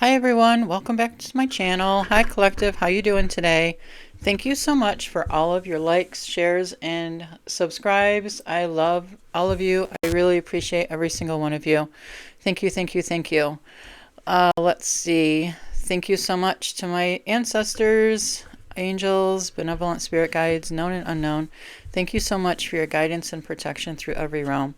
Hi everyone, welcome back to my channel. Hi Collective, how you doing today? Thank you so much for all of your likes, shares, and subscribes. I love all of you. I really appreciate every single one of you. Thank you, thank you, thank you. Let's see. Thank you so much to my ancestors, angels, benevolent spirit guides, known and unknown. Thank you so much for your guidance and protection through every realm.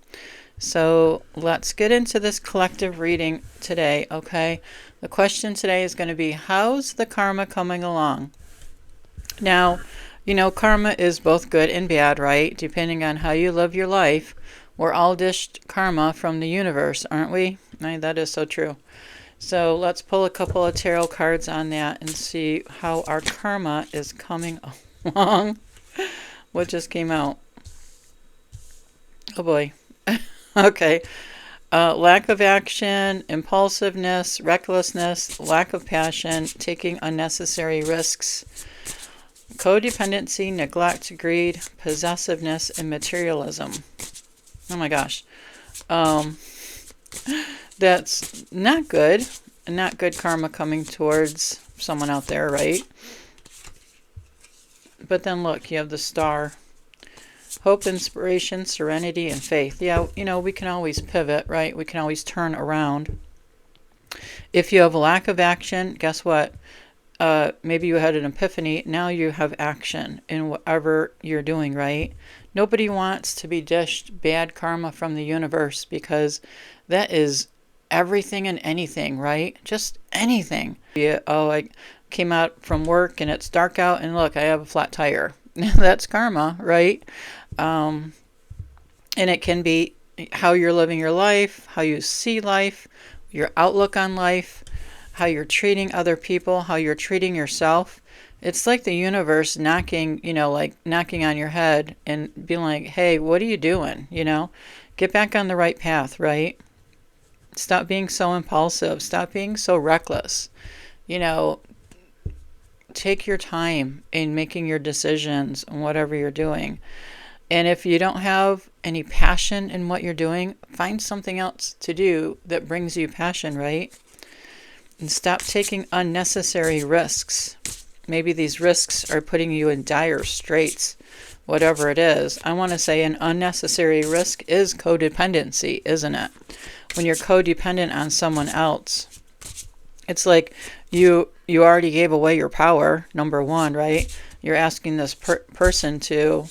So let's get into this collective reading today, okay? The question today is going to be, how's the karma coming along? Now, you know, karma is both good and bad, right? Depending on how you live your life. We're all dished karma from the universe, aren't we? That is so true. So let's pull a couple of tarot cards on that and see how our karma is coming along. What just came out? Oh boy. Okay. Lack of action, impulsiveness, recklessness, lack of passion, taking unnecessary risks, codependency, neglect, greed, possessiveness, and materialism. Oh my gosh. That's not good. Not good karma coming towards someone out there, right? But then look, you have the star. Hope, inspiration, serenity, and faith. Yeah, you know, we can always pivot, right? We can always turn around. If you have a lack of action, guess what? Maybe you had an epiphany. Now you have action in whatever you're doing, right? Nobody wants to be dished bad karma from the universe because that is everything and anything, right? Just anything. Yeah, oh, I came out from work and it's dark out and look, I have a flat tire. That's karma, right? And it can be how you're living your life, how you see life, your outlook on life, how you're treating other people, how you're treating yourself. It's like the universe knocking, you know, like knocking on your head and being like, hey, what are you doing? You know, get back on the right path, right? Stop being so impulsive. Stop being so reckless. You know, take your time in making your decisions and whatever you're doing. And if you don't have any passion in what you're doing, find something else to do that brings you passion, right? And stop taking unnecessary risks. Maybe these risks are putting you in dire straits, whatever it is. I want to say an unnecessary risk is codependency, isn't it? When you're codependent on someone else, it's like you already gave away your power, number one, right? You're asking this person to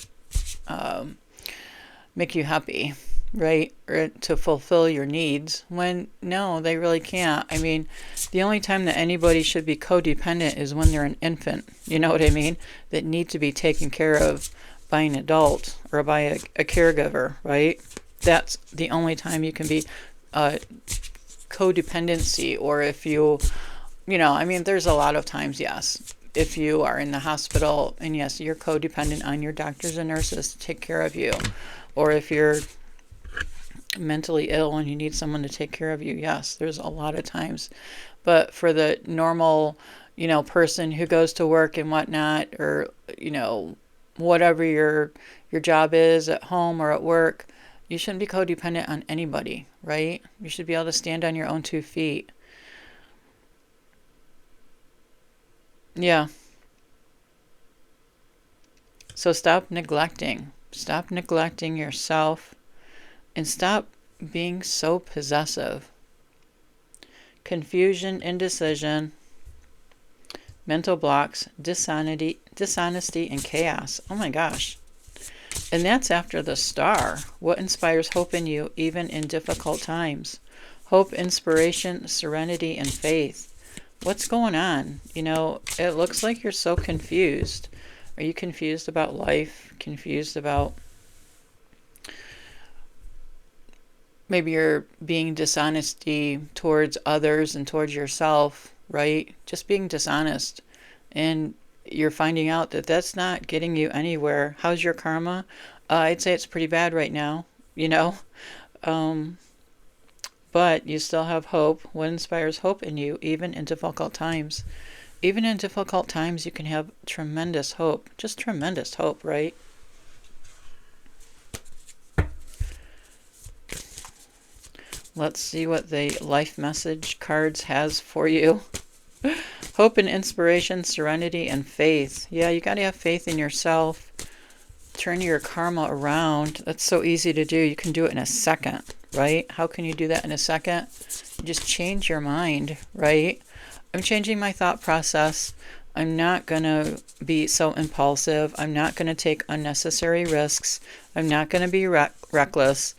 make you happy, right? Or to fulfill your needs, when no, they really can't. I mean, the only time that anybody should be codependent is when they're an infant, you know what I mean? That need to be taken care of by an adult or by a caregiver, right? That's the only time you can be codependency. Or if you know, I mean, there's a lot of times, yes, if you are in the hospital and yes, you're codependent on your doctors and nurses to take care of you. Or if you're mentally ill and you need someone to take care of you, yes, there's a lot of times. But for the normal, you know, person who goes to work and whatnot, or, you know, whatever your job is at home or at work, you shouldn't be codependent on anybody, right? You should be able to stand on your own 2 feet. Yeah. So stop neglecting. Stop neglecting yourself and stop being so possessive. Confusion, indecision, mental blocks, dishonesty, and chaos. Oh my gosh. And that's after the star. What inspires hope in you even in difficult times? Hope, inspiration, serenity, and faith. What's going on? You know, it looks like you're so confused. Are you confused about life? Confused about maybe you're being dishonesty towards others and towards yourself, right? Just being dishonest. And you're finding out that that's not getting you anywhere. How's your karma? I'd say it's pretty bad right now, you know? But you still have hope. What inspires hope in you, even in difficult times? Even in difficult times, you can have tremendous hope. Just tremendous hope, right? Let's see what the life message cards has for you. Hope and inspiration, serenity, and faith. Yeah, you got to have faith in yourself. Turn your karma around. That's so easy to do. You can do it in a second, right? How can you do that in a second? You just change your mind, right? I'm changing my thought process. I'm not going to be so impulsive. I'm not going to take unnecessary risks. I'm not going to be reckless.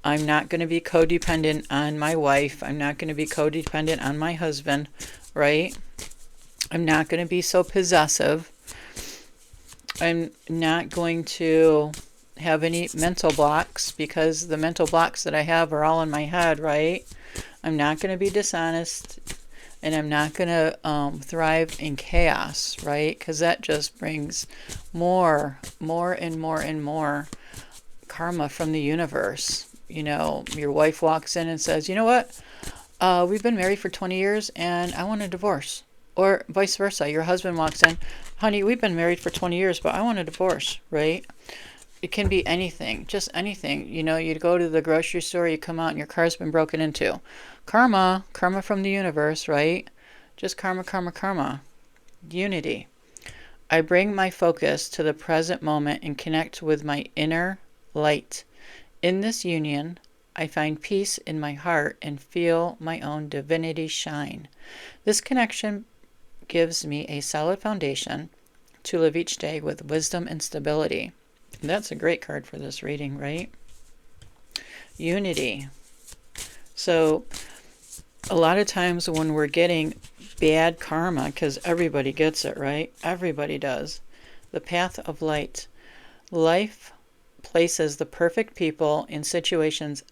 I'm not going to be codependent on my wife. I'm not going to be codependent on my husband, right? I'm not going to be so possessive. I'm not going to have any mental blocks, because the mental blocks that I have are all in my head, right? I'm not going to be dishonest, and I'm not going to thrive in chaos, right? Because that just brings more and more karma from the universe. You know, your wife walks in and says, you know what? We've been married for 20 years and I want a divorce. Or vice versa. Your husband walks in, honey, we've been married for 20 years, but I want a divorce, right? It can be anything, just anything. You know, you go to the grocery store, you come out and your car's been broken into. Karma from the universe, right? Just karma. Unity. I bring my focus to the present moment and connect with my inner light. In this union, I find peace in my heart and feel my own divinity shine. This connection gives me a solid foundation to live each day with wisdom and stability. And that's a great card for this reading, right? Unity. So a lot of times when we're getting bad karma, because everybody gets it, right? Everybody does. The path of light. Life places the perfect people in situations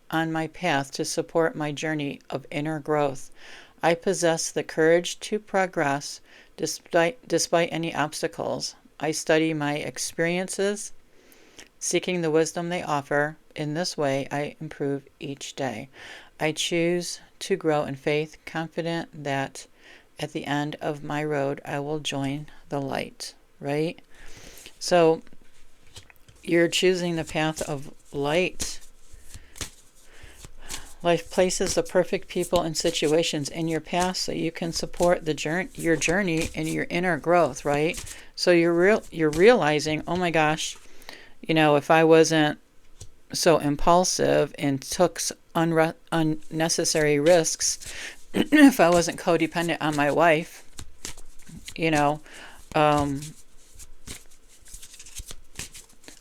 on my path to support my journey of inner growth. I possess the courage to progress despite any obstacles. I study my experiences, seeking the wisdom they offer. In this way, I improve each day. I choose to grow in faith, confident that at the end of my road, I will join the light, right? So you're choosing the path of light. Life places the perfect people and situations in your path so you can support your journey and your inner growth, right? So you're realizing, oh my gosh, you know, if I wasn't so impulsive and took unnecessary risks, if I wasn't codependent on my wife, you know,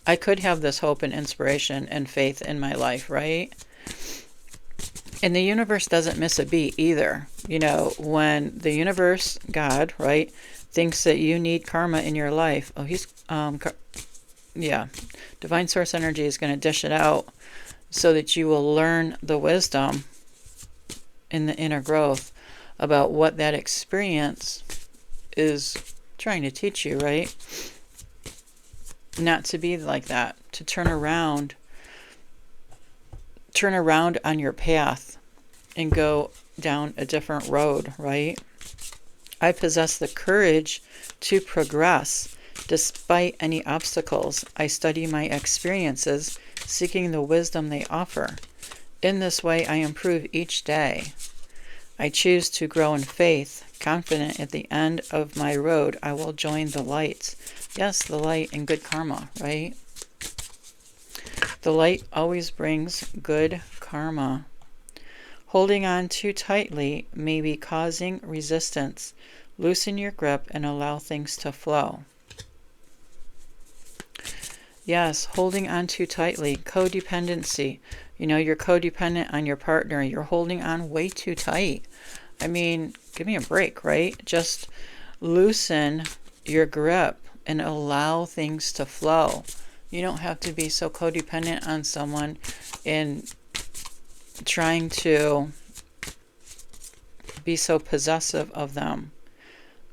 I could have this hope and inspiration and faith in my life, right? And the universe doesn't miss a beat either. You know, when the universe, God, right, thinks that you need karma in your life, divine source energy is going to dish it out so that you will learn the wisdom in the inner growth about what that experience is trying to teach you, right? Not to be like that, to turn around on your path and go down a different road, right? I possess the courage to progress despite any obstacles. I study my experiences, seeking the wisdom they offer. In this way, I improve each day. I choose to grow in faith, confident at the end of my road, I will join the light. Yes, the light and good karma, right? The light always brings good karma. Holding on too tightly may be causing resistance. Loosen your grip and allow things to flow. Yes, holding on too tightly. Codependency. You know, you're codependent on your partner. You're holding on way too tight. I mean, give me a break, right? Just loosen your grip and allow things to flow. You don't have to be so codependent on someone and trying to be so possessive of them.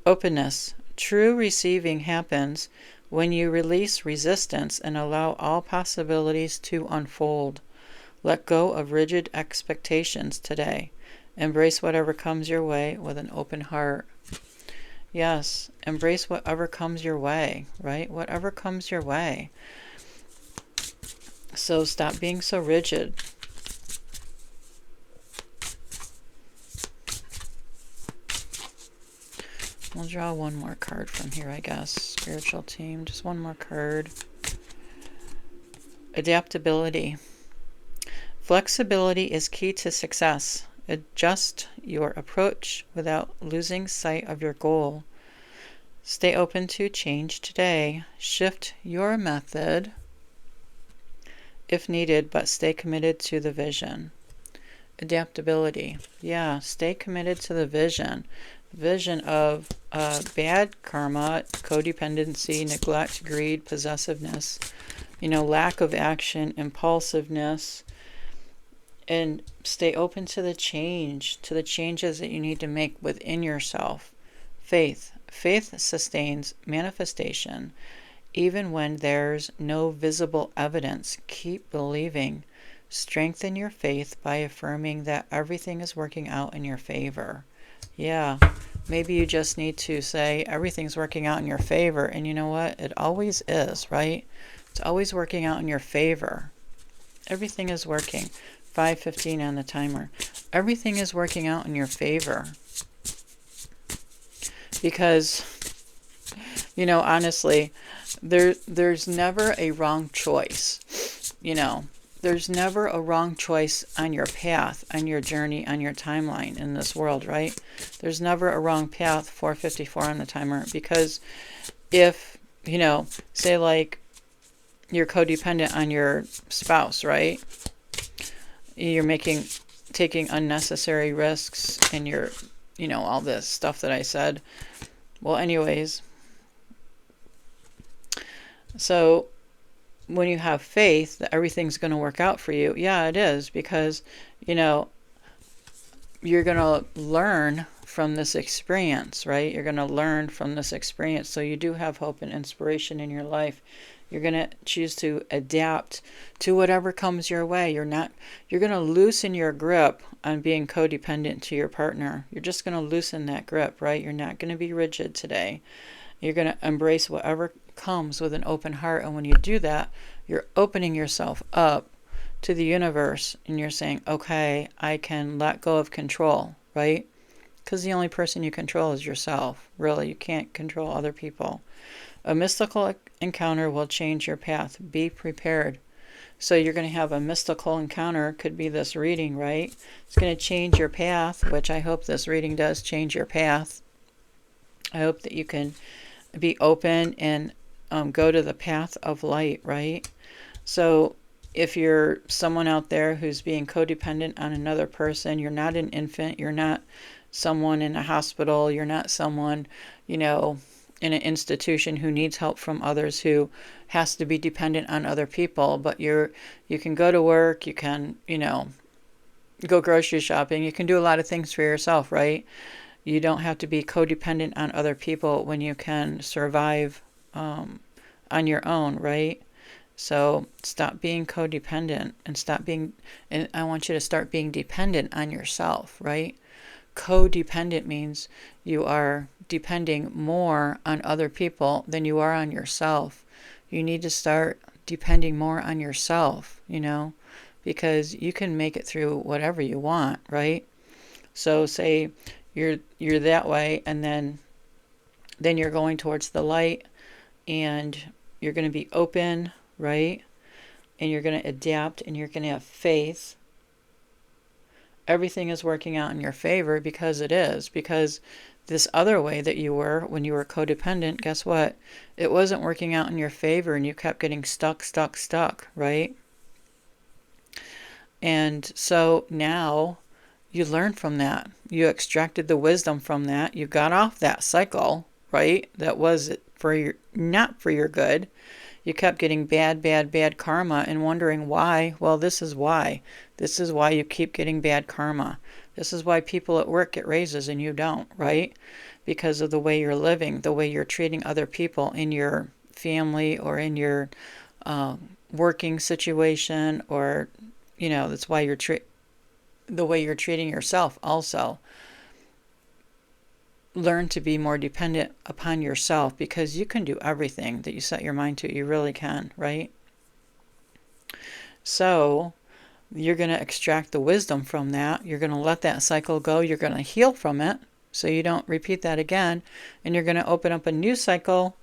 Openness. True receiving happens when you release resistance and allow all possibilities to unfold. Let go of rigid expectations today. Embrace whatever comes your way with an open heart. Yes, embrace whatever comes your way, right? Whatever comes your way. So stop being so rigid. We'll draw one more card from here, I guess. Spiritual team, just one more card. Adaptability. Flexibility is key to success. Adjust your approach without losing sight of your goal. Stay open to change today. Shift your method if needed, but stay committed to the vision. Adaptability. Yeah, stay committed to the vision. Vision of bad karma, codependency, neglect, greed, possessiveness, lack of action, impulsiveness, and stay open to the changes that you need to make within yourself. Faith. Faith sustains manifestation. Even when there's no visible evidence, keep believing. Strengthen your faith by affirming that everything is working out in your favor. Yeah, maybe you just need to say everything's working out in your favor. And you know what? It always is, right? It's always working out in your favor. Everything is working. 5:15 on the timer. Everything is working out in your favor. Because, honestly, there's never a wrong choice. There's never a wrong choice on your path, on your journey, on your timeline in this world, right? There's never a wrong path, 4:54 on the timer, because if, say like you're codependent on your spouse, right? You're taking unnecessary risks and you're, all this stuff that I said. Well, anyways, so when you have faith that everything's going to work out for you, yeah, it is, because, you're going to learn from this experience, right? You're going to learn from this experience. So you do have hope and inspiration in your life. You're going to choose to adapt to whatever comes your way. You're going to loosen your grip on being codependent to your partner. You're just going to loosen that grip, right? You're not going to be rigid today. You're going to embrace whatever comes with an open heart. And when you do that, you're opening yourself up to the universe and you're saying, okay, I can let go of control, right? Because the only person you control is yourself. Really, you can't control other people. A mystical encounter will change your path. Be prepared. So you're going to have a mystical encounter. Could be this reading, right? It's going to change your path, which I hope this reading does change your path. I hope that you can be open and go to the path of light, right? So if you're someone out there who's being codependent on another person, you're not an infant, you're not someone in a hospital, you're not someone, in an institution who needs help from others, who has to be dependent on other people, but you can go to work, you can, go grocery shopping, you can do a lot of things for yourself, right? You don't have to be codependent on other people when you can survive on your own, right? So stop being codependent and I want you to start being dependent on yourself, right? Codependent means you are depending more on other people than you are on yourself. You need to start depending more on yourself, because you can make it through whatever you want, right? So say you're that way, and then you're going towards the light, and you're going to be open, right? And you're going to adapt, and you're going to have faith. Everything is working out in your favor, because it is. Because this other way that you were when you were codependent, guess what? It wasn't working out in your favor, and you kept getting stuck, right? And so now you learned from that. You extracted the wisdom from that. You got off that cycle, right? That was not for your good. You kept getting bad karma and wondering why. Well, this is why. This is why you keep getting bad karma. This is why people at work get raises and you don't, right? Because of the way you're living, the way you're treating other people in your family or in your working situation, or, that's why the way you're treating yourself also. Learn to be more dependent upon yourself, because you can do everything that you set your mind to. You really can, right? So you're going to extract the wisdom from that. You're going to let that cycle go. You're going to heal from it. so you don't repeat that again, and you're going to open up a new cycle.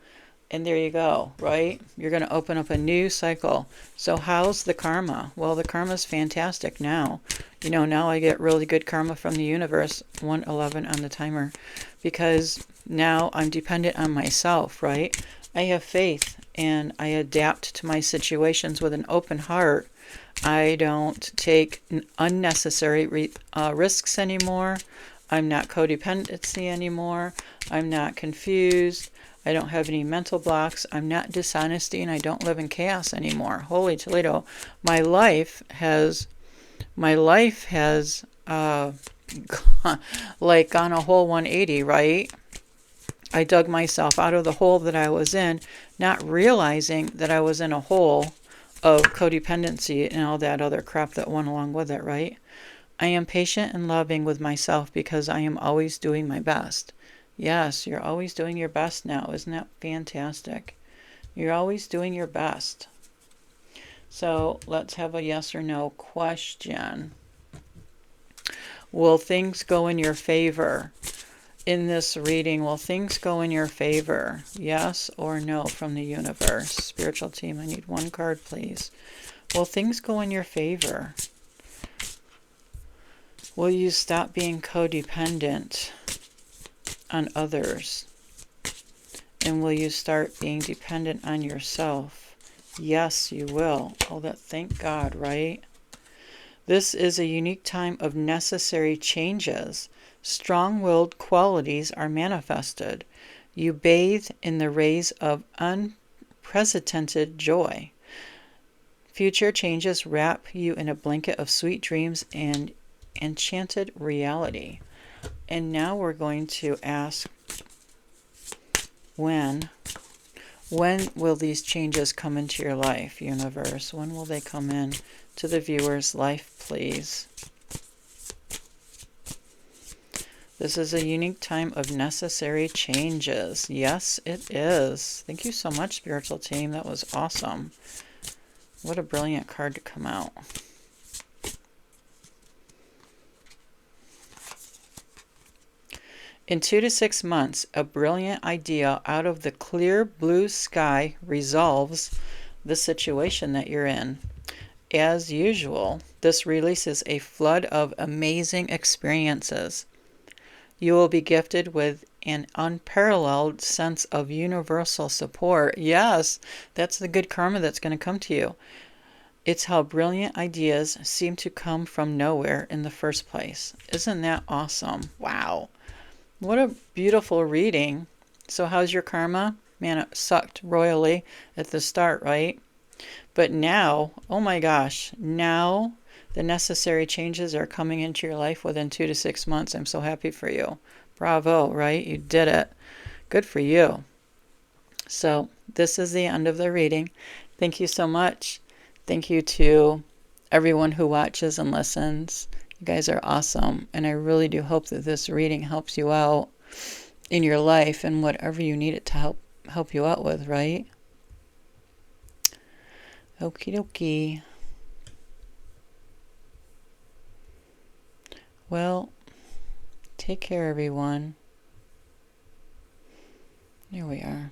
And there you go, right? You're going to open up a new cycle. So how's the karma? Well, the karma's fantastic now. You know, now I get really good karma from the universe, 111 on the timer, because now I'm dependent on myself, right? I have faith and I adapt to my situations with an open heart. I don't take unnecessary risks anymore. I'm not codependency anymore. I'm not confused. I don't have any mental blocks. I'm not dishonesty, and I don't live in chaos anymore. Holy Toledo. My life has like gone a whole 180, right? I dug myself out of the hole that I was in, not realizing that I was in a hole of codependency and all that other crap that went along with it, right? I am patient and loving with myself because I am always doing my best. Yes, you're always doing your best now. Isn't that fantastic? You're always doing your best. So let's have a yes or no question. Will things go in your favor? In this reading, will things go in your favor? Yes or no from the universe? Spiritual team, I need one card, please. Will things go in your favor? Will you stop being codependent on others? And will you start being dependent on yourself? Yes, you will. Oh, thank God, right? This is a unique time of necessary changes. Strong-willed qualities are manifested. You bathe in the rays of unprecedented joy. Future changes wrap you in a blanket of sweet dreams and enchanted reality. And now we're going to ask, when will these changes come into your life, universe? When will they come in to the viewer's life, please? This is a unique time of necessary changes. Yes, it is. Thank you so much, spiritual team. That was awesome. What a brilliant card to come out. In 2 to 6 months, a brilliant idea out of the clear blue sky resolves the situation that you're in. As usual, this releases a flood of amazing experiences. You will be gifted with an unparalleled sense of universal support. Yes, that's the good karma that's going to come to you. It's how brilliant ideas seem to come from nowhere in the first place. Isn't that awesome? Wow. What a beautiful reading. So how's your karma? Man, it sucked royally at the start, right? But now, oh my gosh, now the necessary changes are coming into your life within 2 to 6 months. I'm so happy for you. Bravo, right? You did it. Good for you. So this is the end of the reading. Thank you so much. Thank you to everyone who watches and listens. You guys are awesome, and I really do hope that this reading helps you out in your life and whatever you need it to help you out with, right? Okie dokie. Well, take care, everyone. Here we are.